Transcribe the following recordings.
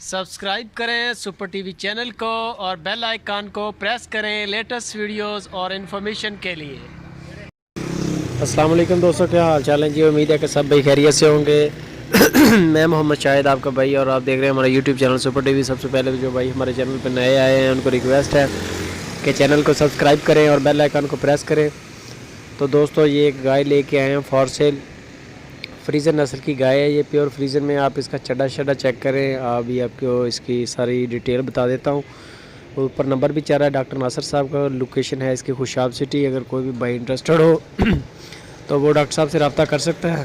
Subscribe کریں super TV V channel کو اور بیل آئیکن کو پریس کریں لیٹسٹ ویڈیوز اور انفارمیشن کے لیے۔ السلام علیکم دوستو، کیا حال چال ہے جی؟ امید ہے کہ سب بھائی خیریت سے ہوں گے۔ میں محمد شاہد آپ کا بھائی، اور آپ دیکھ رہے ہیں ہمارا یوٹیوب چینل سپر ٹی وی۔ سب سے پہلے جو بھائی ہمارے چینل پہ نئے آئے ہیں ان کو ریکویسٹ ہے کہ چینل کو سبسکرائب کریں اور بیل آئیکن کو پریس کریں۔ تو دوستو یہ ایک گائے لے کے آئے ہیں فار سیل، فریزن نسل کی گائے ہے یہ، پیور فریزن میں۔ آپ اس کا چڈا شڈا چیک کریں، ابھی آپ کو اس کی ساری ڈیٹیل بتا دیتا ہوں۔ اوپر نمبر بھی چل رہا ہے ڈاکٹر ناصر صاحب کا، لوکیشن ہے اس کی خوشاب سٹی۔ اگر کوئی بھی بھائی انٹرسٹڈ ہو تو وہ ڈاکٹر صاحب سے رابطہ کر سکتا ہے۔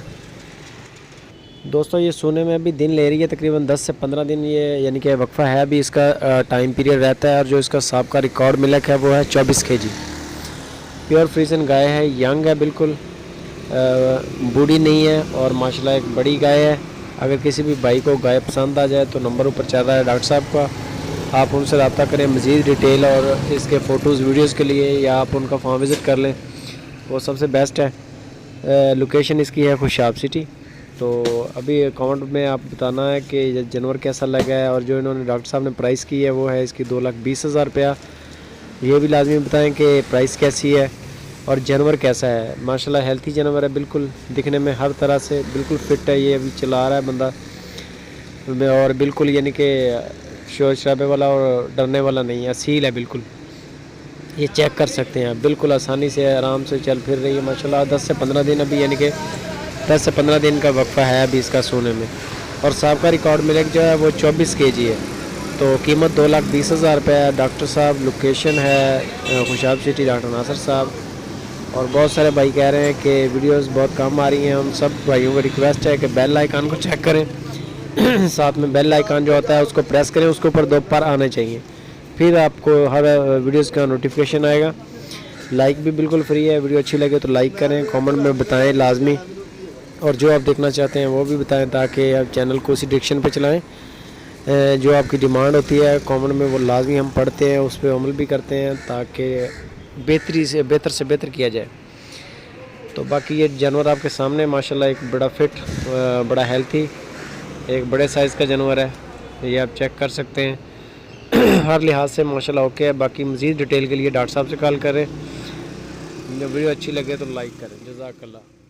دوستو یہ سونے میں ابھی دن لے رہی ہے، تقریباً 10 سے 15 دن یہ یعنی کہ وقفہ ہے ابھی اس کا ٹائم پیریڈ رہتا ہے۔ اور جو اس کا سابقہ ریکارڈ ملک ہے وہ ہے 24 kg۔ پیور فریزن گائے ہے، ینگ ہے، بالکل بوڑھی نہیں ہے، اور ماشاءاللہ ایک بڑی گائے ہے۔ اگر کسی بھی بھائی کو گائے پسند آ جائے تو نمبر اوپر چل رہا ہے ڈاکٹر صاحب کا، آپ ان سے رابطہ کریں مزید ڈیٹیل اور اس کے فوٹوز ویڈیوز کے لیے، یا آپ ان کا فارم وزٹ کر لیں، وہ سب سے بیسٹ ہے۔ لوکیشن اس کی ہے خوشاب سٹی۔ تو ابھی اکاؤنٹ میں آپ بتانا ہے کہ یہ جانور کیسا لگا ہے، اور جو انہوں نے ڈاکٹر صاحب نے پرائس کی ہے وہ ہے اس کی 2,20,000 روپیہ۔ یہ بھی لازمی بتائیں کہ پرائس کیسی ہے اور جانور کیسا ہے۔ ماشاءاللہ ہیلتھی جانور ہے، بالکل دکھنے میں ہر طرح سے بالکل فٹ ہے۔ یہ ابھی چلا رہا ہے بندہ، اور بالکل یعنی کہ شور شرابے والا اور ڈرنے والا نہیں ہے، اصیل ہے بالکل۔ یہ چیک کر سکتے ہیں آپ، بالکل آسانی سے آرام سے چل پھر رہی ہے ماشاءاللہ۔ 10 سے 15 دن ابھی یعنی کہ 10 سے 15 دن کا وقفہ ہے ابھی اس کا سونے میں، اور سابقہ ریکارڈ ملک جو ہے وہ 24 kg ہے۔ تو قیمت 2,20,000 روپے ہے۔ ڈاکٹر صاحب لوکیشن ہے خوشاب سٹی، ڈاکٹر ناصر صاحب۔ اور بہت سارے بھائی کہہ رہے ہیں کہ ویڈیوز بہت کم آ رہی ہیں، ان سب بھائیوں کو ریکویسٹ ہے کہ بیل آئیکن کو چیک کریں، ساتھ میں بیل آئیکن جو ہوتا ہے اس کو پریس کریں، اس کے اوپر 2 پر آنے چاہیے، پھر آپ کو ہر ویڈیوز کا نوٹیفیکیشن آئے گا۔ لائک بھی بالکل فری ہے، ویڈیو اچھی لگے تو لائک کریں، کامنٹ میں بتائیں لازمی، اور جو آپ دیکھنا چاہتے ہیں وہ بھی بتائیں تاکہ آپ چینل کو اسی ڈائریکشن پہ چلائیں۔ جو آپ کی ڈیمانڈ ہوتی ہے کامنٹ میں وہ لازمی ہم پڑھتے ہیں، اس پہ عمل بھی کرتے ہیں تاکہ بہتر سے بہتر کیا جائے۔ تو باقی یہ جانور آپ کے سامنے ماشاءاللہ ایک بڑا فٹ، بڑا ہیلتھی، ایک بڑے سائز کا جانور ہے، یہ آپ چیک کر سکتے ہیں۔ ہر لحاظ سے ماشاءاللہ اوکے ہے۔ باقی مزید ڈیٹیل کے لیے ڈاکٹر صاحب سے کال کریں۔ ویڈیو اچھی لگے تو لائک کریں۔ جزاک اللہ۔